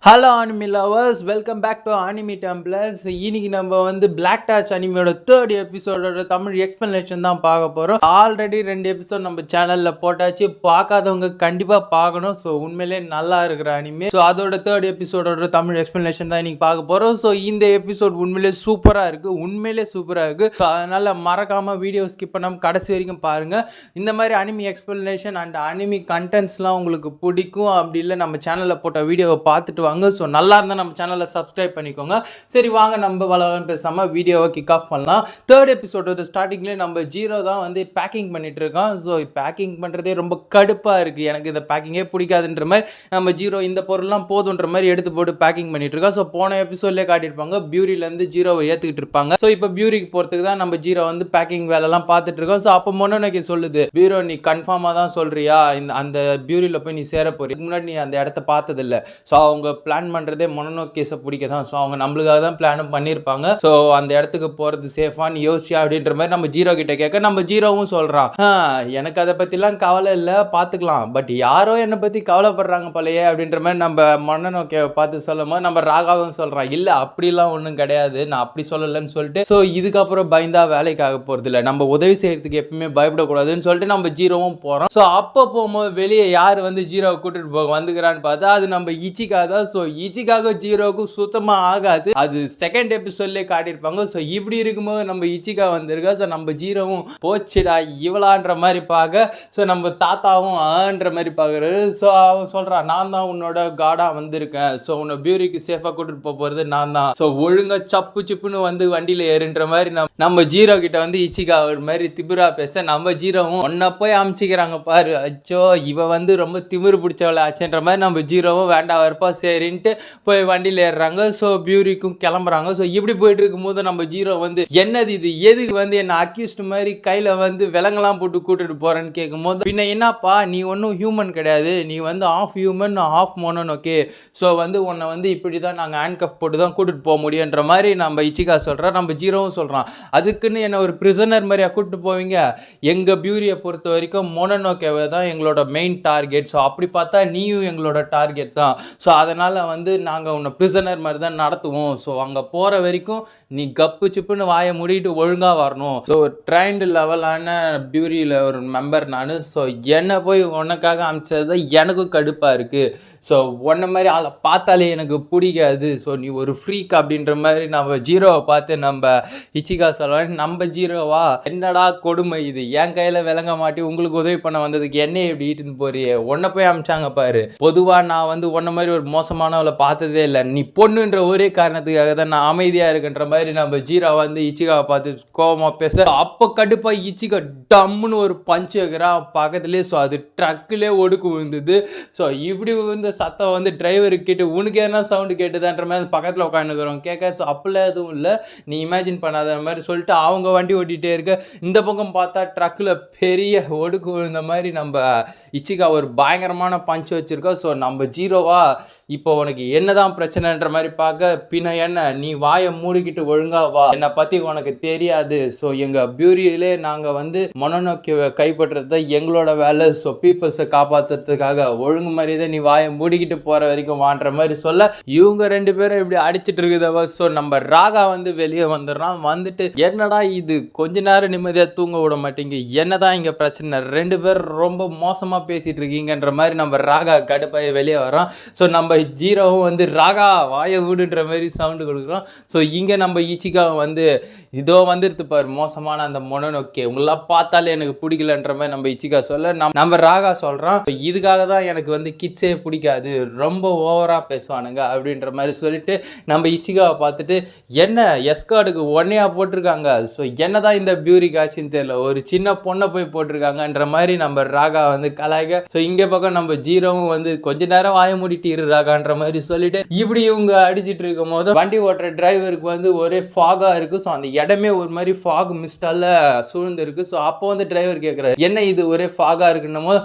Hello anime lovers, welcome back to anime templars. இன்னைக்கு நம்ம வந்து பிளாக் டாச் அனிமியோட தேர்ட் எபிசோடோட தமிழ் எக்ஸ்பிளனேஷன் தான் பார்க்க போகிறோம். ஆல்ரெடி 2 எபிசோட் நம்ம சேனலில் போட்டாச்சு, பார்க்காதவங்க கண்டிப்பாக பார்க்கணும். ஸோ உண்மையிலே நல்லா இருக்கிற அனிமி. ஸோ அதோட தேர்ட் எபிசோடோட தமிழ் எக்ஸ்பிளனேஷன் தான் இன்னைக்கு பார்க்க போகிறோம். ஸோ இந்த எபிசோட் உண்மையிலே சூப்பராக இருக்குது, உண்மையிலே சூப்பராக இருக்குது. ஸோ அதனால் மறக்காமல் வீடியோ ஸ்கிப் பண்ணாமல் கடைசி வரைக்கும் பாருங்கள். இந்த மாதிரி அனிமி எக்ஸ்பிளனேஷன் அண்ட் அனிமி கண்டென்ட்ஸ்லாம் உங்களுக்கு பிடிக்கும். அப்படி இல்லை நம்ம சேனலில் போட்ட வீடியோவை பார்த்துட்டு வாங்க. ஸோ நல்லா இருந்தால் நம்ம சேனலை சப்ஸ்கிரைப் பண்ணிக்கோங்க. சரி வாங்க நம்ம வளவலன்னு பேசாமல் வீடியோவை கிக் ஆஃப் பண்ணலாம். தேர்ட் எபிசோட ஸ்டார்டிங்லேயே நம்ம ஜீரோ தான் வந்து பேக்கிங் பண்ணிட்டு இருக்கோம். ஸோ பேக்கிங் பண்ணுறதே ரொம்ப கடுப்பாக இருக்குது, எனக்கு இந்த பேக்கிங்கே பிடிக்காதுன்ற மாதிரி நம்ம ஜீரோ இந்த பொருள்லாம் போதுன்ற மாதிரி எடுத்து போட்டு பேக்கிங் பண்ணிட்டு இருக்கோம். ஸோ போன எபிசோட்லேயே காட்டியிருப்பாங்க பியூரிலேருந்து ஜீரோவை ஏற்றுக்கிட்டு இருப்பாங்க. ஸோ இப்போ பியூரிக்கு போகிறதுக்கு தான் நம்ம ஜீரோ வந்து பேக்கிங் வேலைலாம் பார்த்துட்டு இருக்கோம். ஸோ அப்போ மொனோனோகே சொல்லுது, பீரோ நீ கன்ஃபார்மாக தான் சொல்கிறியா அந்த பியூரியில் போய் நீ சேர போறீங்க, முன்னாடி நீ அந்த இடத்த பார்த்ததில்ல. ஸோ அவங்க பிளான் பண்ணுறதே மொனோனோகேஸை பிடிக்க தான். ஸோ அவங்க நம்மளுக்காக தான் பிளானும் பண்ணியிருப்பாங்க. ஸோ அந்த இடத்துக்கு போகிறது சேஃபான்னு யோசியா அப்படின்ற மாதிரி நம்ம ஜீரோ கிட்ட கேட்க நம்ம ஜீரோவும் சொல்கிறான், எனக்கு அதை பற்றிலாம் கவலை இல்லை, பார்த்துக்கலாம், பட் யாரோ என்னை பற்றி கவலைப்படுறாங்க போலையே அப்படின்ற மாதிரி நம்ம மொனோனோகேவை பார்த்து சொல்லும் போது நம்ம ராகாவும் சொல்கிறான், இல்லை அப்படிலாம் ஒன்றும் கிடையாது, நான் அப்படி சொல்லலைன்னு சொல்லிட்டு. ஸோ இதுக்கப்புறம் பயந்தா வேலைக்காக போகிறது இல்லை, நம்ம உதவி செய்யறதுக்கு எப்பவுமே பயப்படக்கூடாதுன்னு சொல்லிட்டு நம்ம ஜீரோவும் போகிறோம். ஸோ அப்போ போகும்போது வெளியே யார் வந்து ஜீரோவை கூட்டிட்டு போக வந்துக்கிறான்னு பார்த்தா அது நம்ம இச்சிகா தான். ஸோ இச்சிகாக ஜீரோவுக்கும் சுத்தமாக ஆகாது, அது செகண்ட் எபிசோட்லேயே காட்டியிருப்பாங்க. ஸோ இப்படி இருக்கும்போது நம்ம இச்சிகா வந்திருக்கா. ஸோ நம்ம ஜீரோவும் போச்சுடா இவளான்ற மாதிரி பார்க்க, ஸோ நம்ம தாத்தாவும் ஆன்ற மாதிரி பார்க்குறாரு. ஸோ அவன் சொல்கிறான், நான் தான் உன்னோட காடாக வந்திருக்கேன், ஸோ உன்னை பியூரிக்கு சேஃபாக கூட்டிட்டு போகிறது நான் தான், ஸோ ஒழுங்காக சப்பு சிப்புன்னு வந்து வண்டியில் ஏறுன்ற மாதிரி நம்ம ஜீரோ கிட்ட வந்து இச்சிகா ஒரு மாதிரி திமிரா பேச நம்ம ஜீரோவும் ஒன்றை போய் அமுச்சிக்கிறாங்க பாரு, அச்சோ இவ வந்து ரொம்ப திமிரு பிடிச்சவளை ஆச்சுன்ற மாதிரி நம்ம ஜீரோவும் வேண்டாம் இருப்பா சரின்ட்டு போய் வண்டியில் ஏறுறாங்க. ஸோ பியூரிக்கும் கிளம்புறாங்க. ஸோ இப்படி போயிட்டு இருக்கும்போது நம்ம ஜீரோ வந்து என்னது இது, எதுக்கு வந்து என்ன அக்யூஸ்ட் மாதிரி கையில் வந்து விலங்கெல்லாம் போட்டு கூட்டிட்டு போகிறேன்னு கேட்கும்போது, பின்ன என்னப்பா நீ ஒன்றும் ஹியூமன் கிடையாது, நீ வந்து of human of Mononoke, so வந்து உன்னை வந்து இப்படி தான் நாங்கள் ஹேண்ட் கஃப் போட்டு தான் கூட்டிட்டு போக முடியுன்ற மாதிரி நம்ம இச்சிகா சொல்கிறோம். நம்ம ஜீரோவும் சொல்கிறான், அதுக்குன்னு என்னை ஒரு பிரிசனர் மாதிரியா கூப்பிட்டு போவீங்க, எங்கள் பியூரியை பொறுத்த வரைக்கும் மோனோனோகேவை தான் எங்களோட மெயின் டார்கெட், ஸோ அப்படி பார்த்தா நீயும் எங்களோட டார்கெட் தான், ஸோ அதனால் வந்து நாங்கள் உன்னை பிரிசனர் மாதிரி தான் நடத்துவோம், ஸோ அங்கே போகிற வரைக்கும் நீ கப்பு சிப்புன்னு வாயை மூடிட்டு ஒழுங்காக வரணும். ஸோ ட்ரைன்டு லெவலான பியூரியில் ஒரு மெம்பர் நான், ஸோ என்னை போய் உனக்காக அனுப்பிச்சது எனக்கும் கடுப்பாக இருக்குது, ஸோ உன்ன மாதிரி ஆளை பார்த்தாலே எனக்கு பிடிக்காது, ஸோ நீ ஒரு ஃப்ரீக் அப்படின்ற மாதிரி நம்ம ஜீரோவை பார்த்து நம்ம இச்சிகா சொல்லுவேன். நம்ம ஜீரோவா என்னடா கொடுமை இது, என் கையில் விளங்க மாட்டி உங்களுக்கு உதவி பண்ண வந்ததுக்கு என்ன இப்படி ஈட்டுன்னு போறியே, உன்னை போய் அமிச்சாங்க பாரு, பொதுவாக நான் வந்து உன்ன மாதிரி ஒரு மோசமானவளை பார்த்ததே இல்லை, நீ பொண்ணுன்ற ஒரே காரணத்துக்காக தான் நான் அமைதியாக இருக்குன்ற மாதிரி நம்ம ஜீரோ வந்து இச்சிகாவை பார்த்து கோபமாக பேச, அப்போ கடுப்பாக இச்சிகா டம்முன்னு ஒரு பஞ்சு வைக்கிறான் பக்கத்துலேயே. ஸோ அது ட்ரக்கிலே ஒடுக்கு விழுந்தது. ஸோ இப்படி இந்த சத்தம் வந்து டிரைவருக்கு கேட்டு உனக்கு எதனா சவுண்டு கேட்டுதான்ற மாதிரி பக்கத்தில் உட்காந்துக்கிறோம் கேட்க. ஸோ அப்படிலாம் எதுவும் இல்லை, நீ இமேஜின் பண்ணாத மாதிரி சொல்லிட்டு அவங்க வண்டி ஓட்டிகிட்டே இருக்க. இந்த பக்கம் பார்த்தா ட்ரக்கில் பெரிய ஒடுக்கு விழுந்த மாதிரி நம்ம இச்சிகா ஒரு பயங்கரமான பஞ்சு வச்சுருக்கோம். ஸோ நம்ம ஜீரோவா இப்போ உனக்கு என்னதான் பிரச்சனைன்ற மாதிரி பார்க்க, பின்ன என்ன நீ வாயை மூடிக்கிட்டு ஒழுங்கா வா, என்னை பற்றி உனக்கு தெரியாது, ஸோ எங்கள் பியூரியிலே நாங்கள் வந்து மொனோனோகேவை கைப்பற்றுறது தான் எங்களோட வேலை, ஸோ பீப்புள்ஸை காப்பாற்றுறதுக்காக ஒழுங்கு மாதிரியே நீ வாயை மூடிக்கிட்டு போகிற வரைக்கும் வான்ற மாதிரி சொல்ல, இவங்க 2 பேரும் இப்படி அடிச்சிட்டு இருக்குதவ. ஸோ நம்ம ராகா வந்து வெளியே வந்துடுறான். வந்துட்டு என்னடா இது கொஞ்ச நேரம் நிம்மதியாக தூங்க விட மாட்டீங்க, என்னதான் இங்கே பிரச்சனை, 2 பேர் ரொம்ப மோசமாக பேசிகிட்டு இருக்கீங்கன்ற மாதிரி நம்ம ராகா கடுப்பாய் வெளியே வரோம். ஸோ நம்ம ஜீரோவும் வந்து ராகா வாயை விடுன்ற மாதிரி சவுண்டு கொடுக்குறோம். ஸோ இங்கே நம்ம இச்சிகா வந்து இதோ வந்துடுது பாரு மோசமான அந்த மொனோனோகே, உங்களெல்லாம் பார்த்தாலே எனக்கு பிடிக்கலன்ற மாதிரி நம்ம இச்சிகா சொல்ல நம்ம ராகா சொல்கிறோம், இதுக்காக தான் எனக்கு வந்து கிட்ஸே பிடிக்காது, ரொம்ப ஓவராக பேசுவானுங்க அப்படின்ற மாதிரி சொல்லிட்டு நம்ம இச்சிகாவை பார்த்துட்டு என்ன எஸ்கார்டுக்கு ஒன்னையா போட்டிருக்காங்க, ஸோ என்னதான் இந்த பியூரி காட்சின்னு தெரியல, ஒரு சின்ன பொண்ணை போய் போட்டிருக்காங்கன்ற மாதிரி நம்ம ராகா வந்து கலாய்க்க. ஸோ இங்கே பக்கம் நம்ம ஜீரோவும் வந்து கொஞ்ச நேரம் வாய மூடிட்டு இரு ராகான்ற மாதிரி சொல்லிட்டு இப்படி இவங்க அடிச்சிட்டு இருக்கும் போது வண்டி ஓட்டுற டிரைவருக்கு வந்து ஒரே ஃபாகா இருக்கு. ஸோ அந்த இடமே ஒரு மாதிரி ஃபாக் மிஸ்டால சூழ்ந்து இருக்கு. ஸோ அப்போ வந்து டிரைவர் கேட்குறாரு, என்ன இது ஒரே ஃபாகா இருக்குன்னும் போது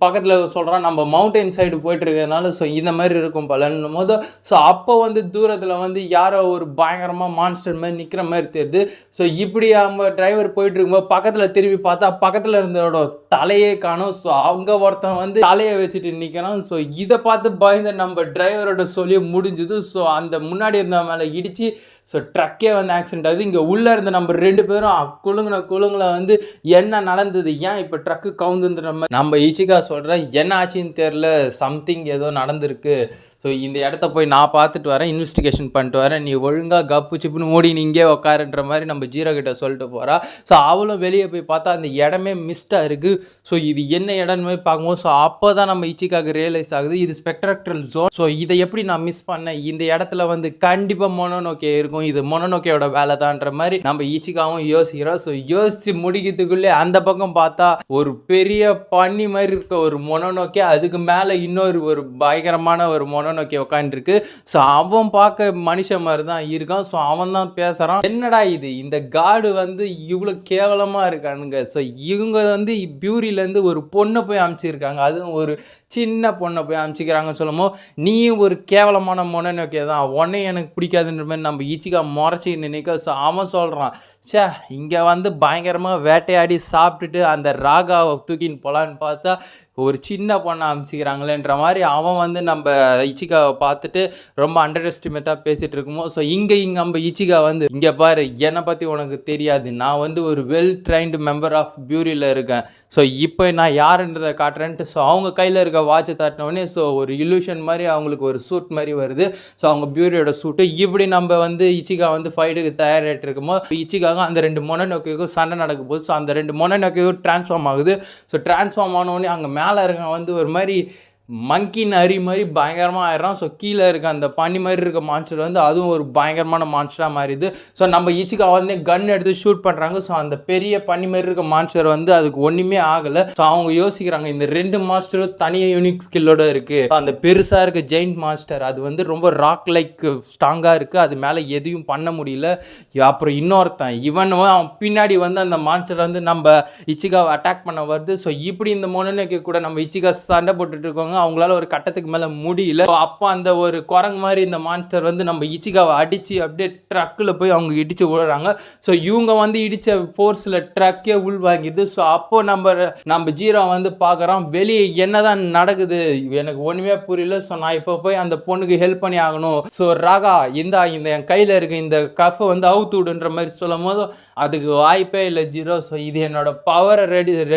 பக்கத்தில் சொல்கிறான், நம்ம மவுண்டைன் சைடு போயிட்டு இருக்கிறதுனால ஸோ இந்த மாதிரி இருக்கும் பலன்னும் போது, ஸோ அப்போ வந்து தூரத்தில் வந்து யாரோ ஒரு பயங்கரமாக மான்ஸ்டர் மாதிரி நிற்கிற மாதிரி தெரியுது. ஸோ இப்படி அவங்க டிரைவர் போயிட்டு இருக்கும்போது பக்கத்தில் திரும்பி பார்த்தா பக்கத்தில் இருந்தோட தலையே காணும். ஸோ அவங்க ஒருத்தன் வந்து தலையை வச்சுட்டு நிற்கிறான். ஸோ இதை பார்த்து பயந்த நம்ம டிரைவரோட சொல்லி முடிஞ்சுது. ஸோ அந்த முன்னாடி இருந்த மேலே இடித்து ஸோ ட்ரக்கே வந்து ஆக்சிடென்ட் ஆகுது. இங்கே உள்ளே இருந்த நம்ம 2 பேரும் குழுங்கில் வந்து என்ன நடந்தது, ஏன் இப்போ ட்ரக்கு கவுந்துன்ற மாதிரி நம்ம இச்சிகா சொல்கிறேன். என்ன ஆச்சுன்னு தெரில, சம்திங் ஏதோ நடந்திருக்கு. ஸோ இந்த இடத்த போய் நான் பார்த்துட்டு வரேன், இன்வெஸ்டிகேஷன் பண்ணிட்டு வரேன், நீ ஒழுங்காக கப்பு சிப்புன்னு ஓடி நீ இங்கே உக்காருன்ற மாதிரி நம்ம ஜீரோ கிட்ட சொல்லிட்டு போகிறா. ஸோ அவளும் வெளியே போய் பார்த்தா அந்த இடமே மிஸ்டாக இருக்குது. ஸோ இது என்ன இடம்னு போய் பார்க்கும்போது ஸோ அப்போ தான் நம்ம இச்சிகாவுக்கு ரியலைஸ் ஆகுது இது ஸ்பெக்ட்ரல் ஜோன். ஸோ இதை எப்படி நான் மிஸ் பண்ணேன், இந்த இடத்துல வந்து கண்டிப்பாக மொனோனோக்கே இருக்கும், இது மொனோனோக்கேயோட வேலை தான்ற மாதிரி நம்ம இச்சிகாவும் யோசிக்கிறோம். ஸோ யோசிச்சு முடிக்கிறதுக்குள்ளே அந்த பக்கம் பார்த்தா ஒரு பெரிய பண்ணி மாதிரி இருக்க ஒரு மொனோனோக்கே, அதுக்கு மேலே இன்னொரு ஒரு பயங்கரமான ஒரு மொனோனோக்கே உட்காந்துருக்கு. ஸோ அவன் பார்க்க மனுஷன் மாதிரி தான் இருக்கான். ஸோ அவன் தான் பேசுகிறான், என்னடா இது இந்த காடு வந்து இவ்வளோ கேவலமாக இருக்கானுங்க. ஸோ இவங்க வந்து பியூரிலேருந்து ஒரு பொண்ணை போய் அனுப்பிச்சிருக்காங்க, அதுவும் ஒரு சின்ன பொண்ணை போய் அனுப்பிச்சிக்கிறாங்கன்னு சொல்லும்போது நீயும் ஒரு கேவலமான மொனோனோக்கே தான், உடனே எனக்கு பிடிக்காதுன்ற மாதிரி நம்ம இச்சிகா முறைச்சி நினைக்க. ஸோ அவன் சொல்கிறான், சே இங்கே வந்து பயங்கரமாக வேட்டையாடி சாப்பிட்டுட்டு அந்த ராகாவை தூக்கின்னு போகலான்னு பார்த்தா ஒரு சின்ன பொண்ணை அனுப்பிச்சிக்கிறாங்களேன்ற மாதிரி அவன் வந்து நம்ம இச்சிகாவை பார்த்துட்டு ரொம்ப அண்டர் எஸ்டிமேட்டாக பேசிகிட்டு இருக்கும்போது ஸோ இங்கே நம்ம இச்சிகா வந்து இங்கே பாரு என்னை பற்றி உனக்கு தெரியாது, நான் வந்து ஒரு வெல் ட்ரைன்டு மெம்பர் ஆஃப் பியூரியில் இருக்கேன், ஸோ இப்போ நான் யாருன்றதை காட்டுறேன்ட்டு ஸோ அவங்க கையில் இருக்க வாட்சை தட்டினோடனே ஸோ ஒரு இல்யூஷன் மாதிரி அவங்களுக்கு ஒரு சூட் மாதிரி வருது. ஸோ அவங்க பியூரியோட சூட்டு இப்படி நம்ம வந்து இச்சிகா வந்து ஃபைட்டுக்கு தயாராகிட்டு இருக்கும்போது இச்சிகாக அந்த 2 மொனோனோக்கேக்கும் சண்டை நடக்கும் போது ஸோ அந்த 2 மொனோனோக்கேக்கும் ட்ரான்ஸ்ஃபார்ம் ஆகுது. ஸோ ட்ரான்ஸ்ஃபார்ம் ஆனோடனே அங்கே மேலே இருக்க வந்து ஒரு மாதிரி மங்கின் அரி மாதிரி பயங்கரமாக ஆயிடுறான். ஸோ கீழே இருக்க அந்த பண்ணி மாதிரி இருக்க மான்ஸ்டர் வந்து அதுவும் ஒரு பயங்கரமான மான்ஸ்டராக மாறிடுது. ஸோ நம்ம இச்சிகா வந்து கன் எடுத்து ஷூட் பண்ணுறாங்க. ஸோ அந்த பெரிய பண்ணி மாதிரி இருக்க மான்ஸ்டர் வந்து அதுக்கு ஒன்றுமே ஆகலை. ஸோ அவங்க யோசிக்கிறாங்க இந்த 2 மாஸ்டரும் தனியாக யூனிக் ஸ்கில்லோட இருக்குது. அந்த பெருசாக இருக்க ஜெயின்ட் மாஸ்டர் அது வந்து ரொம்ப ராக் லைக் ஸ்ட்ராங்காக இருக்குது, அது மேலே எதையும் பண்ண முடியல. அப்புறம் இன்னொருத்தன் இவன் அவன் பின்னாடி வந்து அந்த மான்ஸ்டர் வந்து நம்ம இச்சிகாவை அட்டாக் பண்ண வருது. ஸோ இப்படி இந்த மொனோனோக்கே கூட நம்ம இச்சிகா சண்டை போட்டுட்டு இருக்கோங்க, அவங்களால ஒரு கட்டத்துக்கு மேலே முடியல. அப்போ அந்த ஒரு குரங்கு மாதிரி இந்த மான்ஸ்டர் வந்து நம்ம இச்சிகாவை அடித்து அப்படியே ட்ரக்கில் போய் அவங்க இடித்து விழுறாங்க. ஸோ இவங்க வந்து இடித்த ஃபோர்ஸில் ட்ரக்கே உள்வாங்கிது. ஸோ அப்போ நம்ம ஜீரோ வந்து பார்க்குறோம் வெளியே என்னதான் நடக்குது எனக்கு ஒன்றுமே புரியல. ஸோ நான் இப்போ போய் அந்த பொண்ணுக்கு ஹெல்ப் பண்ணி ஆகணும். ஸோ ராகா இந்த என் கையில் இருக்க இந்த கஃபை வந்து அவுத்து விடுன்ற மாதிரி சொல்லும் போது அதுக்கு வாய்ப்பே இல்லை ஜீரோ. ஸோ இது என்னோட பவரை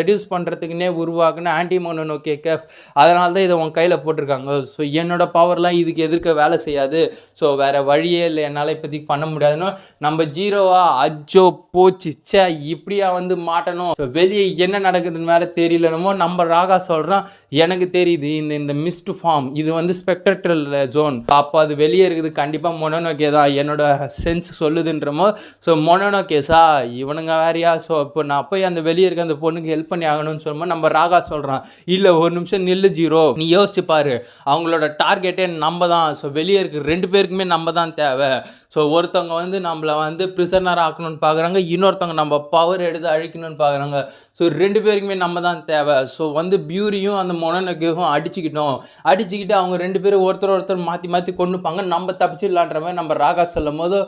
ரெடியூஸ் பண்ணுறதுக்குன்னே உருவாக்குன ஆன்டி மொனோனோக்கே கஃப், அதனால தான் இதை உன் கையில் போட்டிருக்காங்க. ஸோ என்னோட பவர்லாம் இதுக்கு எதிர்க்க வேலை செய்யாது. ஸோ வேறு வழியே இல்லை, என்னால் இப்போதைக்கு பண்ண முடியாதுன்னு நம்ம ஜீரோவா அஜ்ஜோ போச்சு சே இப்படியா வந்து மாட்டணும். ஸோ வெளியே என்ன நடக்குதுன்னு வேறு தெரியலனமோ நம்ம ராகா சொல்கிறான், எனக்கு தெரியுது இந்த மிஸ்ட் ஃபார்ம் இது வந்து ஸ்பெக்ட்ரல் ஜோன், அப்போ அது வெளியே இருக்குது கண்டிப்பாக மொனோனோக்கே தான் என்னோட சென்ஸ் சொல்லுதுன்றமோ. ஸோ மொனோனோக்கேஸா இவனுங்க வேறையா. ஸோ இப்போ நான் போய் அந்த வெளியே இருக்க அந்த பொண்ணுக்கு ஹெல்ப் பண்ணி ஆகணும்னு சொல்லும்போது நம்ம ராகா சொல்கிறான், இல்லை ஒரு நிமிஷம் நில்லு ஜீரோ, நீ யோசிச்சு பாரு அவங்களோட டார்கெட்டே நம்ம தான். ஸோ வெளியே இருக்க 2 பேருக்குமே நம்ம தான் தேவை. ஸோ ஒருத்தவங்க வந்து நம்மளை வந்து ப்ரிசனர் ஆக்கணும்னு பார்க்குறாங்க, இன்னொருத்தவங்க நம்ம பவர் எடுத்து அழிக்கணும்னு பார்க்குறாங்க. ஸோ 2 பேருக்குமே நம்ம தான் தேவை. ஸோ வந்து பியூரியும் அந்த மொனோனோக்கேவும் அடிச்சுக்கிட்டு அவங்க 2 பேரும் ஒருத்தர் மாற்றி கொண்டுப்பாங்க, நம்ம தப்பிச்சிடலான்ற மாதிரி நம்ம ராகா சொல்லும் போது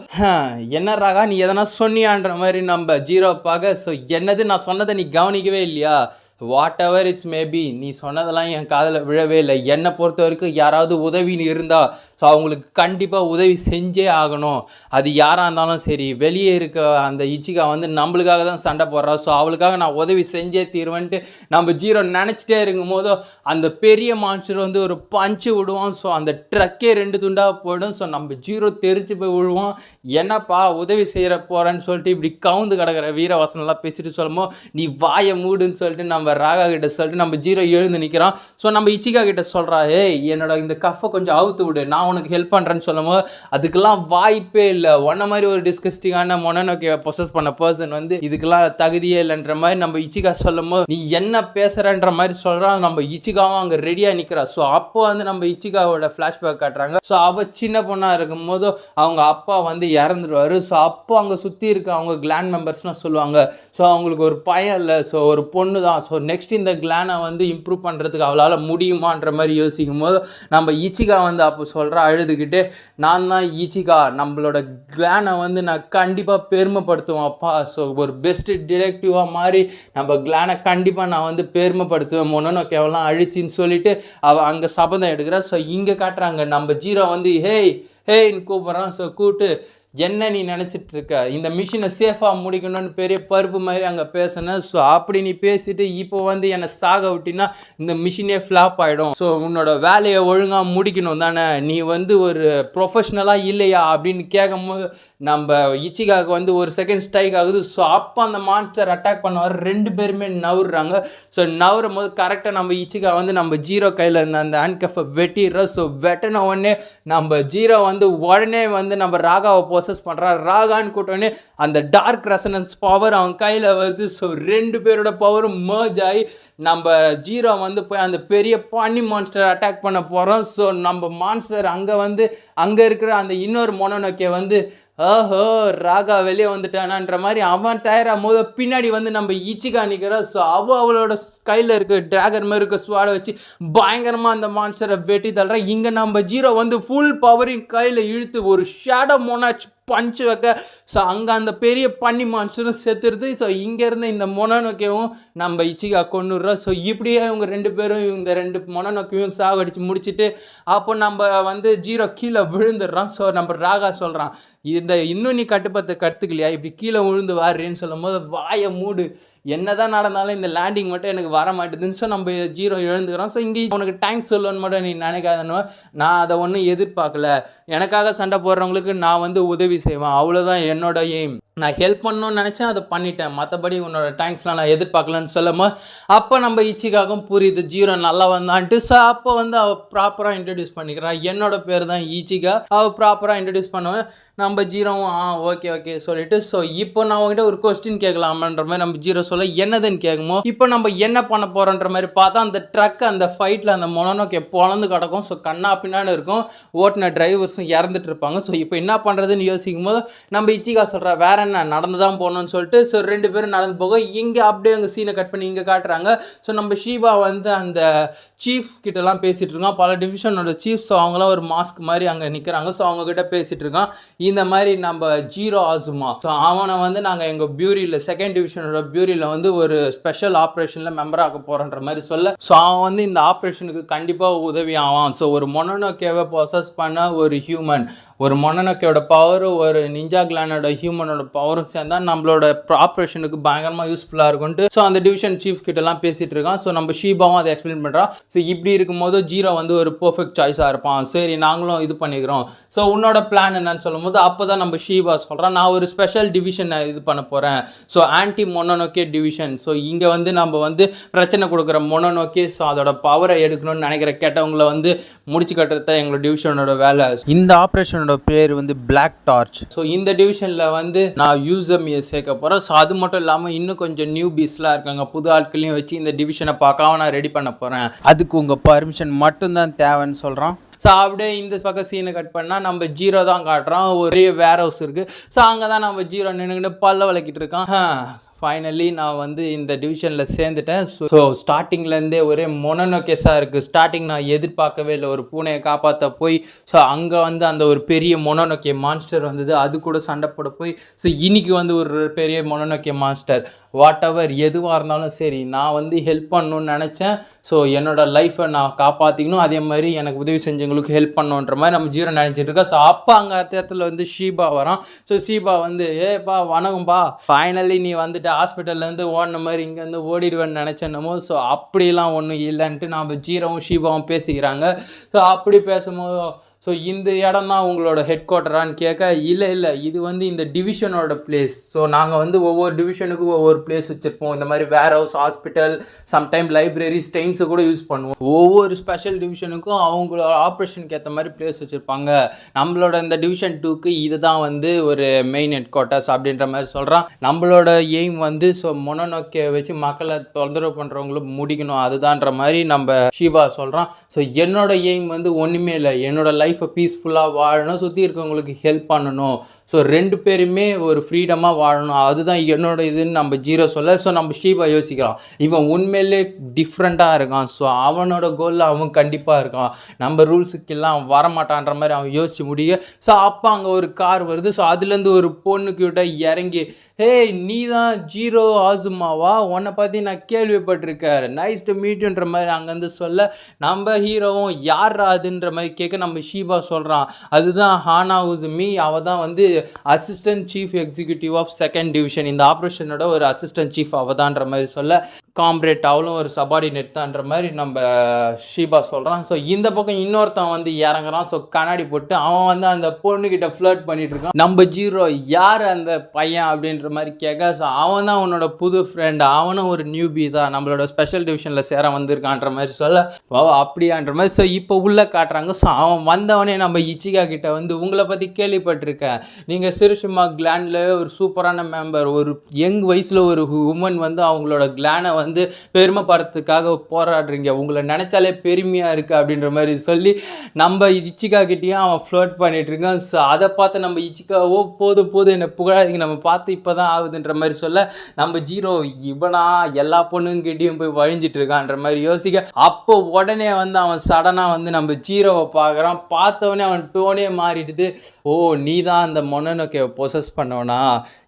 என்ன ராகா நீ எதனா சொன்னியான்ற மாதிரி நம்ம ஜீரோ பார்க்க. ஸோ என்னது நான் சொன்னதை நீ கவனிக்கவே இல்லையா, வாட் எவர் இட்ஸ் மேபி நீ சொன்னதெல்லாம் என் காதில் விழவே இல்லை, என்னை பொறுத்த வரைக்கும் யாராவது உதவின்னு இருந்தால் ஸோ அவங்களுக்கு கண்டிப்பாக உதவி செஞ்சே ஆகணும், அது யாராக இருந்தாலும் சரி. வெளியே இருக்க அந்த இச்சிகா வந்து நம்மளுக்காக தான் சண்டை போடுறா, ஸோ அவளுக்காக நான் உதவி செஞ்சே தீர்வேன்ட்டு நம்ம ஜீரோ நினச்சிட்டே இருக்கும் போது அந்த பெரிய மான்ஸ்டர் வந்து ஒரு பஞ்சு விடுவான். ஸோ அந்த ட்ரக்கே 2 துண்டாக போயிடும். ஸோ நம்ம ஜீரோ தெரிச்சு போய் விழுவோம், என்னப்பா உதவி செய்கிற போகிறேன்னு சொல்லிட்டு இப்படி கவுந்து கிடக்கிற வீரவாசனெல்லாம் பேசிட்டு சொல்லும்போது நீ வாயை மூடுன்னு சொல்லிட்டு நம்ம ராகா கிட்ட சொல்லிட்டு நம்ம ஜீரோ எழுந்து நிற்கிறான். ஸோ நம்ம இச்சிகா கிட்ட சொல்கிறா, ஏய் என்னோட இந்த கஃபை கொஞ்சம் அவுத்து விடு, நான் உனக்கு ஹெல்ப் பண்ணுறேன்னு சொல்லும்போது அதுக்கெல்லாம் வாய்ப்பே இல்லை, ஒன்ன மாதிரி ஒரு டிஸ்கஸ்டிங்கான மொனோனோக்கே பொசஸ் பண்ண பர்சன் வந்து இதுக்கெல்லாம் தகுதியே இல்லைன்ற மாதிரி நம்ம இச்சிகா சொல்லும் போது நீ என்ன பேசுகிறன்ற மாதிரி சொல்கிறான். நம்ம இச்சிகாவும் அங்கே ரெடியாக நிற்கிறா. ஸோ அப்போ வந்து நம்ம இச்சிகாவோட ஃப்ளாஷ்பேக் காட்டுறாங்க. ஸோ அவள் சின்ன பொண்ணாக இருக்கும் போது அவங்க அப்பா வந்து இறந்துருவார். ஸோ அப்போ அங்கே சுற்றி இருக்க அவங்க கிளான் மெம்பர்ஸ்லாம் சொல்லுவாங்க, ஸோ அவங்களுக்கு ஒரு பையன் இல்லை, ஸோ ஒரு பொண்ணு தான், ஸோ ஸோ நெக்ஸ்ட் இந்த கிளானை வந்து இம்ப்ரூவ் பண்ணுறதுக்கு அவளால் முடியுமான்ற மாதிரி யோசிக்கும் போது நம்ம இச்சிகா வந்து அப்போ சொல்கிற அழுதுகிட்டு, நான் தான் இச்சிகா, நம்மளோட கிளானை வந்து நான் கண்டிப்பாக பெருமைப்படுத்துவேன் அப்பா. ஸோ ஒரு பெஸ்ட்டு டிடெக்டிவாக மாதிரி நம்ம கிளானை கண்டிப்பாக நான் வந்து பெருமைப்படுத்துவேன் மொனோனோகேவெல்லாம் அழிச்சின்னு சொல்லிட்டு அவள் அங்கே சபதம் எடுக்கிறா. ஸோ இங்கே காட்டுறாங்க நம்ம ஜீரோ வந்து ஹேய்ன்னு கூப்பிட்றான். ஸோ கூப்பிட்டு, என்ன நீ நினச்சிட்டு இருக்க, இந்த மிஷினை சேஃபாக முடிக்கணும்னு பெரிய பருப்பு மாதிரி அங்கே பேசினேன். ஸோ அப்படி நீ பேசிட்டு இப்போ வந்து என்னை சாக விட்டினா இந்த மிஷினே ஃப்ளாப் ஆகிடும். ஸோ உன்னோட வேலையை ஒழுங்காக முடிக்கணும் தானே, நீ வந்து ஒரு ப்ரொஃபஷ்னலாக இல்லையா அப்படின்னு கேட்கும்போது நம்ம இச்சிகாவுக்கு வந்து ஒரு செகண்ட் ஸ்ட்ரைக் ஆகுது. ஸோ அப்போ அந்த மான்ஸ்டர் அட்டாக் பண்ணுவார், 2 பேருமே நவுறாங்க. ஸோ நவுறும் போது கரெக்டாக நம்ம இச்சிகா வந்து நம்ம ஜீரோ கையில் இருந்த அந்த ஹேண்ட்கஃபை வெட்டிடுறோம். ஸோ வெட்டின உடனே நம்ம ஜீரோ வந்து உடனே வந்து நம்ம ராகாவை ப்ரோசஸ் பண்ணுறான். ராகான்னு கூட்டோடனே அந்த டார்க் ரெசனன்ஸ் பவர் அவன் கையில் வருது. ஸோ 2 பேரோட பவரும் மர்ஜ் ஆகி நம்ம ஜீரோ வந்து போய் அந்த பெரிய பன்னி மான்ஸ்டர் அட்டாக் பண்ண போகிறோம். ஸோ நம்ம மான்ஸ்டர் அங்கே இருக்கிற அந்த இன்னொரு மொனோனோகே வந்து ஓஹோ ராகா வெளியே வந்துட்டானான்ற மாதிரி அவன் டயராகும் போது பின்னாடி வந்து நம்ம இச்சிகா நிற்கிறா. ஸோ அவளோட கையில் இருக்க டிராகன் மாதிரி இருக்க ஸ்வாடை வச்சு பயங்கரமாக அந்த மான்ஸ்டரை வெட்டி தள்ளுறா. இங்கே நம்ம ஜீரோ வந்து ஃபுல் பவரையும் கையில் இழுத்து ஒரு ஷேடோ மோனாச் பஞ்சு வைக்க. ஸோ அங்கே அந்த பெரிய பன்னி மான்ஸ்டரும் செத்துருது. ஸோ இங்கேருந்து இந்த மொனோனோகேவும் நம்ம இச்சிகா கொண்டுடுறோம். ஸோ இப்படியே இவங்க 2 பேரும் இந்த 2 மொனோனோகேவும் சாவடிச்சு முடிச்சுட்டு அப்போ நம்ம வந்து ஜீரோ கீழே விழுந்துடுறோம். ஸோ நம்ம ராகா சொல்கிறான், இன்னும் நீ கட்டுப்பாத்தை கற்றுக்கலையா, இப்படி கீழே விழுந்து வாடுறேன்னு சொல்லும் போது வாயை மூடு, என்னதான் நடந்தாலும் இந்த லேண்டிங் மட்டும் எனக்கு வர மாட்டேதுன்னு. ஸோ நம்ம ஜீரோ எழுந்துக்கிறோம். ஸோ இங்கே உனக்கு டேங்க் சொல்லணும்னு மட்டும் நீ நினைக்காதன்னு, நான் அதை ஒன்றும் எதிர்பார்க்கல, எனக்காக சண்டை போடுறவங்களுக்கு நான் வந்து உதவி செய்வேன், அவ்வளோதான் என்னோட எய்ம், நான் ஹெல்ப் பண்ணணும்னு நினச்சேன் அதை பண்ணிட்டேன், மற்றபடி உன்னோட டேங்க்ஸ்லாம் நான் எதிர்பார்க்கலன்னு சொல்லும்போது அப்போ நம்ம இச்சிகாக்கும் புரியுது ஜீரோ நல்லா வந்தான்ட்டு. ஸோ அப்போ வந்து அவள் ப்ராப்பராக இன்ட்ரடியூஸ் பண்ணிக்கிறான், என்னோட பேர் தான் இச்சிகா, அவள் ப்ராப்பராக இன்ட்ரடியூஸ் பண்ணுவேன். நம்ம ஜீரோவும் ஓகே சொல்லிட்டு, ஸோ இப்போ நான் அவங்ககிட்ட ஒரு கொஸ்டின் கேட்கலாமன்ற மாதிரி நம்ம ஜீரோ சொல்ல என்னதுன்னு கேட்குமோ இப்போ நம்ம என்ன பண்ண போகிறோன்ற மாதிரி பார்த்தா அந்த ட்ரக் அந்த ஃபைட்டில் அந்த மொனோனோகே பொழந்து கிடக்கும். ஸோ கண்ணா பின்னான்னு இருக்கும், ஓட்டின டிரைவர்ஸும் இறந்துட்டு இருப்பாங்க. ஸோ இப்போ என்ன பண்ணுறதுன்னு யோசிக்கும் போது நம்ம இச்சிகா சொல்கிறா, வேற என்ன நடந்து தான் போகணும்னு சொல்லிட்டு. ஸோ 2 பேரும் நடந்து போக இங்கே அப்படியே அங்கே சீனை கட் பண்ணி இங்கே காட்டுறாங்க. ஸோ நம்ம ஷீபா வந்து அந்த சீஃப் கிட்டலாம் பேசிகிட்டு இருக்கான், பல டிவிஷனோட சீஃப். ஸோ அவங்களாம் ஒரு மாஸ்க் மாதிரி அங்கே நிற்கிறாங்க. ஸோ அவங்கக்கிட்ட பேசிகிட்டு இருக்கான் இந்த மாதிரி நம்ம ஜீரோ ஆசுமா. ஸோ அவனை வந்து நாங்கள் எங்கள் பியூரியில் 2nd டிவிஷனோட பியூரியில் வந்து ஒரு ஸ்பெஷல் ஆப்ரேஷனில் மெம்பர் ஆக போகிறன்ற மாதிரி சொல்ல. ஸோ அவன் வந்து இந்த ஆப்ரேஷனுக்கு கண்டிப்பாக உதவி ஆவான். ஸோ ஒரு மொனோனோகேவை ப்ராசஸ் பண்ண ஒரு ஹியூமன், ஒரு மொனோனோகேவோட பவர், ஒரு நிஞ்சா கிளானோட ஹியூமனோட பவரும் சேர்ந்தா நம்மளோட ஆப்ரேஷனுக்கு பயங்கரமாக யூஸ்ஃபுல்லாக இருக்கும்ட்டு ஸோ அந்த டிவிஷன் சீஃப் கிட்டலாம் பேசிகிட்டு இருக்கான். ஸோ நம்ம ஷீபாவும் அதை எக்ஸ்பிளைன் பண்ணுறான். ஸோ இப்படி இருக்கும்போது ஜீரோ வந்து ஒரு பர்ஃபெக்ட் சாய்ஸாக இருப்பான், சரி நாங்களும் இது பண்ணிக்கிறோம், ஸோ உன்னோட பிளான் என்னன்னு சொல்லும் போது அப்போ தான் நம்ம ஷீபா சொல்கிறான், நான் ஒரு ஸ்பெஷல் டிவிஷனை இது பண்ண போகிறேன், ஸோ ஆன்டி மொனோனோகே டிவிஷன். ஸோ இங்கே வந்து நம்ம வந்து பிரச்சனை கொடுக்குற மொனோனோகே, ஸோ அதோட பவரை எடுக்கணும்னு நினைக்கிற கெட்டவங்களை வந்து முடிச்சு கட்டுறத எங்களோட டிவிஷனோட வேலை. இந்த ஆப்ரேஷனோட பேர் வந்து பிளாக் டார்ச். ஸோ இந்த டிவிஷனில் வந்து நான் யூசமியை சேர்க்க போகிறேன். ஸோ அது மட்டும் இல்லாமல் இன்னும் கொஞ்சம் நியூ பீஸ்லாம் இருக்காங்க, புது ஆட்களையும் வச்சு இந்த டிவிஷனை பார்க்காம நான் ரெடி பண்ண போகிறேன், அதுக்கு உங்கள் பர்மிஷன் மட்டும்தான் தேவைன்னு சொல்கிறான். ஸோ அப்படியே இந்த பக்கம் சீனை கட் பண்ணால் நம்ம ஜீரோ தான் காட்டுறான், ஒரே வேர் ஹவுஸ் இருக்குது. ஸோ அங்கே தான் நம்ம ஜீரோ நின்றுக்கிட்டு பல்ல விளக்கிட்டு இருக்கான். ஃபைனலி நான் வந்து இந்த டிவிஷனில் சேர்ந்துட்டேன். ஸோ ஸ்டார்டிங்லேருந்தே ஒரே மொனோனோகேஸாக இருக்குது. ஸ்டார்டிங் நான் எதிர்பார்க்கவே இல்லை, ஒரு பூனையை காப்பாற்ற போய் ஸோ அங்கே வந்து அந்த ஒரு பெரிய மொனோனோகே மான்ஸ்டர் வந்தது, அது கூட சண்டை போட போய் ஸோ இன்னைக்கு வந்து ஒரு பெரிய மொனோனோகே மான்ஸ்டர். வாட் எவர் எதுவாக இருந்தாலும் சரி, நான் வந்து ஹெல்ப் பண்ணணும்னு நினச்சேன். ஸோ என்னோடய லைஃப்பை நான் காப்பாற்றிக்கணும், அதே மாதிரி எனக்கு உதவி செஞ்சவங்களுக்கு ஹெல்ப் பண்ணணுன்ற மாதிரி நம்ம ஜீரோ நினச்சிட்டு இருக்கோம். ஸோ அப்போ அங்கே இடத்துல வந்து ஷீபா வரான். ஸோ ஷீபா வந்து ஏப்பா வணக்கம்பா, ஃபைனலி நீ வந்துட்டு ஹாஸ்பிட்டல்லேருந்து ஓடின மாதிரி இங்கேருந்து ஓடிடுவேன்னு நினச்சேன்னமோ. ஸோ அப்படிலாம் ஒன்றும் இல்லைன்ட்டு நம்ம ஜீரோவும் ஷீபாவும் பேசிக்கிறாங்க. ஸோ அப்படி பேசும்போது ஸோ இந்த இடம் தான் உங்களோட ஹெட் குவார்ட்டரான்னு கேட்க, இல்லை இது வந்து இந்த டிவிஷனோட பிளேஸ். ஸோ நாங்கள் வந்து ஒவ்வொரு டிவிஷனுக்கும் ஒவ்வொரு பிளேஸ் வச்சுருப்போம், இந்த மாதிரி வேர் ஹவுஸ், ஹாஸ்பிட்டல், சம்டைம் லைப்ரரி, ஸ்டெயின்ஸை கூட யூஸ் பண்ணுவோம். ஒவ்வொரு ஸ்பெஷல் டிவிஷனுக்கும் அவங்களோட ஆப்ரேஷனுக்கு ஏற்ற மாதிரி பிளேஸ் வச்சுருப்பாங்க. நம்மளோட இந்த டிவிஷன் 2க்கு இது தான் வந்து ஒரு மெயின் ஹெட் குவார்ட்டர்ஸ் அப்படின்ற மாதிரி சொல்கிறான். நம்மளோட எய்ம் வந்து ஸோ மொனோனோகே வச்சு மக்களை தொந்தரவு பண்ணுறவங்களும் முடிக்கணும், அதுதான்ற மாதிரி நம்ம ஷீபா சொல்கிறான். ஸோ என்னோட எய்ம் வந்து ஒன்றுமே இல்லை, என்னோட லைஃப் லைஃப்பை பீஸ்ஃபுல்லாக வாழணும், சுற்றி இருக்கவங்களுக்கு ஹெல்ப் பண்ணணும். ஸோ 2 பேருமே ஒரு ஃப்ரீடமாக வாழணும், அதுதான் என்னோட இதுன்னு நம்ம ஜீரோ சொல்ல. ஸோ நம்ம ஷீபா யோசிக்கலாம், இவன் உண்மையிலே டிஃப்ரெண்ட்டாக இருக்கான், ஸோ அவனோட கோலில் அவன் கண்டிப்பாக இருக்கான், நம்ம ரூல்ஸுக்கெல்லாம் வரமாட்டான்ற மாதிரி அவன் யோசிச்சு முடிய. ஸோ அப்போ அங்கே ஒரு கார் வருது. ஸோ அதுலேருந்து ஒரு பொண்ணுக்கிட்ட இறங்கி, ஹே நீ தான் ஜீரோ ஆசுமாவா, உன்னை பற்றி நான் கேள்விப்பட்டிருக்கேன், நைஸ் டு மீட்ன்ற மாதிரி அங்கேருந்து சொல்ல, நம்ம ஹீரோவும் யார் அதுன்ற மாதிரி கேட்க நம்ம ஷீபா சொல்கிறான், அதுதான் ஹானா உசுமி, அவள் தான் வந்து assistant chief executive of 2nd division, இந்த ஆப்ரேஷனோட ஒரு அசிஸ்டன்ட் சீஃப் அவதான்ற மாதிரி சொல்ல, காம்ரேட் அவளும் ஒரு சபார்டினேட் தான்ற மாதிரி நம்ம ஷீபா சொல்கிறான். ஸோ இந்த பக்கம் இன்னொருத்தன் வந்து இறங்குறான். ஸோ கண்ணாடி போட்டு அவன் வந்து அந்த பொண்ணுக்கிட்ட ஃப்ளர்ட் பண்ணிட்டு இருக்கான். நம்ம ஜீரோ யார் அந்த பையன் அப்படின்ற மாதிரி கேட்க, ஸோ அவன் தான் உன்னோட புது ஃப்ரெண்ட், அவனும் ஒரு நியூபி தான், நம்மளோட ஸ்பெஷல் டிவிஷனில் சேர வந்திருக்கான்ற மாதிரி சொல்ல, அப்படியான்ற மாதிரி. ஸோ இப்போ உள்ளே காட்டுறாங்க. ஸோ அவன் வந்தவனே நம்ம இச்சிகா கிட்ட வந்து, உங்களை பற்றி கேள்விப்பட்டிருக்கேன், நீங்கள் சிறுஷிமா கிளாண்டில் ஒரு சூப்பரான மெம்பர், ஒரு யங் வயசில் ஒரு உமன் வந்து அவங்களோட கிளானை வந்து பெருமைப்படுறதுக்காக போராடுறீங்க, உங்களை நினச்சாலே பெருமையாக இருக்குது அப்படின்ற மாதிரி சொல்லி நம்ம இச்சிகா கிட்டேயும் அவன் ஃப்ளர்ட் பண்ணிட்டு இருக்கான். ஸோ அதை பார்த்து நம்ம இச்சிகாவோ போதும் என்னை புகழாதீங்க, நம்ம பார்த்து இப்போ தான் ஆகுதுன்ற மாதிரி சொல்ல, நம்ம ஜீரோ இவனா எல்லா பொண்ணுங்கிட்டையும் போய் வழிஞ்சிட்டு இருக்கான்ற மாதிரி யோசிக்க, அப்போ உடனே வந்து அவன் சடனாக வந்து நம்ம ஜீரோவை பார்க்குறான். பார்த்தவொடனே அவன் டோனே மாறிடுது. ஓ நீ தான் அந்த மொனனோக்கே பொசஸ் பண்ணவனா,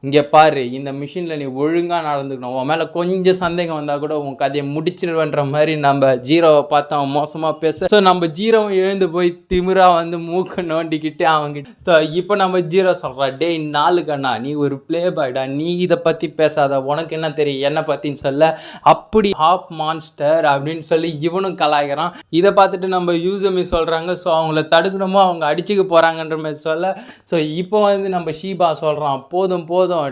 இங்கே பாரு, இந்த மிஷினில் நீ ஒழுங்காக நடந்துக்கணும், உன் மேலே கொஞ்சம் சந்தேகம் வந்தால் கூட உன் கதையை முடிச்சிடுவேன்ற மாதிரி நம்ம ஜீரோவை பார்த்து அவன் மோசமாக பேச. ஸோ நம்ம ஜீரோவை எழுந்து போய் திமிரா வந்து மூக்க நோண்டிக்கிட்டு அவங்கிட்ட. ஸோ இப்போ நம்ம ஜீரோ சொல்கிறா, டேய் 4 கண்ணா, நீ ஒரு ப்ளே பாய்டா, நீ இதை பற்றி பேசாத, உனக்கு என்ன தெரியும் என்னை பற்றின்னு சொல்ல, அப்படி ஹாப் மான்ஸ்டர் அப்படின்னு சொல்லி இவனும் கலாய்கிறான். இதை பார்த்துட்டு நம்ம யூசமி சொல்கிறாங்க, ஸோ அவங்கள தடுக்கணுமோ அவங்க அடிச்சுக்க போகிறாங்கன்ற மாதிரி சொல்ல. ஸோ இப்போ வந்து நம்ம ஷீபா சொல்கிறான், போதும்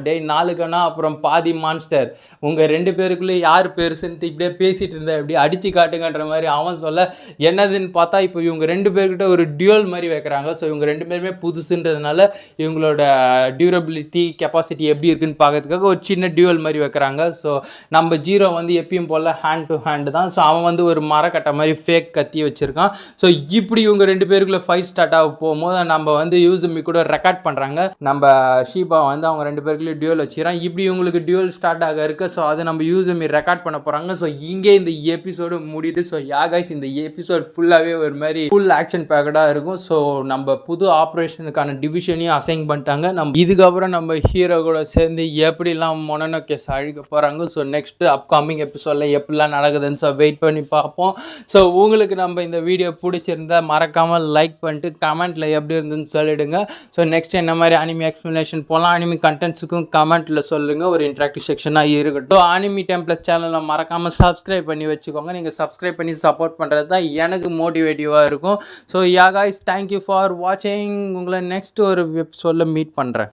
டேய் 4 கண்ணா அப்புறம் பாதி மான்ஸ்டர், உங்கள் 2 பேருக்குள்ளே யார் பெருசுன்ட்டு இப்படியே பேசிகிட்டு இருந்தேன், இப்படி அடித்து காட்டுங்கன்ற மாதிரி அவன் சொல்ல, என்னதுன்னு பார்த்தா இப்போ இவங்க 2 பேர்கிட்ட ஒரு டியூவல் மாதிரி வைக்கிறாங்க. ஸோ இவங்க 2 பேருமே புதுசுன்றதுனால இவங்களோட டியூரபிலிட்டி கெப்பாசிட்டி எப்படி இருக்குன்னு பார்க்கறதுக்காக ஒரு சின்ன டியூவல் மாதிரி வைக்கிறாங்க. ஸோ நம்ம ஜீரோ வந்து எப்பயும் போல் ஹேண்ட் டு ஹேண்டு தான். ஸோ அவன் வந்து ஒரு மரக்கட்டை மாதிரி ஃபேக் கத்தி வச்சுருக்கான். ஸோ இப்படி இவங்க 2 பேருக்குள்ளே ஃபைட் ஸ்டார்ட் ஆக போகும்போது நம்ம வந்து யூசமி கூட ரெக்கார்ட் பண்ணுறாங்க. நம்ம ஷீபா வந்து அவங்க 2 பேருக்குள்ளே டியூவல் வச்சுக்கிறான். இப்படி இவங்களுக்கு டியூவல் ஸ்டார்ட் ஆக இருக்கு. ஸோ அதை நம்ம யூசமி ரெக்கார்ட் பண்ண போகிறாங்க. ஸோ இங்கே இந்த எபிசோடு முடியுது. ஸோ கைஸ், இந்த எபிசோட் ஃபுல்லாகவே ஒரு மாதிரி ஃபுல் ஆக்ஷன் பேக்கடாக இருக்கும். ஸோ நம்ம புது ஆப்ரேஷனுக்கான டிவிஷனையும் அசைன் பண்ணிட்டாங்க. நம்ம இதுக்கப்புறம் நம்ம ஹீரோ கூட சேர்ந்து எப்படிலாம் மொனனோகேஸ் அழிக்க போகிறாங்க. ஸோ நெக்ஸ்ட் அப்கமிங் எபிசோடில் எப்படிலாம் நடக்குதுன்னு ஸோ வெயிட் பண்ணி பார்ப்போம். ஸோ உங்களுக்கு நம்ம இந்த வீடியோ பிடிச்சிருந்தா மறக்காமல் லைக் பண்ணிட்டு கமெண்ட்டில் எப்படி இருந்துன்னு சொல்லிவிடுங்க. ஸோ நெக்ஸ்ட் என்ன மாதிரி அனிமி எக்ஸ்ப்ளனேஷன் போகலாம், அனிமி கண்டென்ட்ஸுக்கும் கமெண்ட்டில் சொல்லுங்கள், ஒரு இன்ட்ராக்டிவ் செக்ஷனாக இருக்கட்டும். அனிமி டெம்ப்ளஸ் சேனலை மறக்காமல் சப்ஸ்கிரைப் பண்ணி வச்சுக்கோங்க. நீங்கள் சப்ஸ்கிரைப் பண்ணி சப்போர்ட் பண்ணுறது தான் எனக்கு மோட்டிவேட்டிவாக இருக்கும். So yeah guys, thank you for வாட்சிங். உங்களை நெக்ஸ்ட் ஒரு எபிசோடில் மீட் பண்ணுறேன்.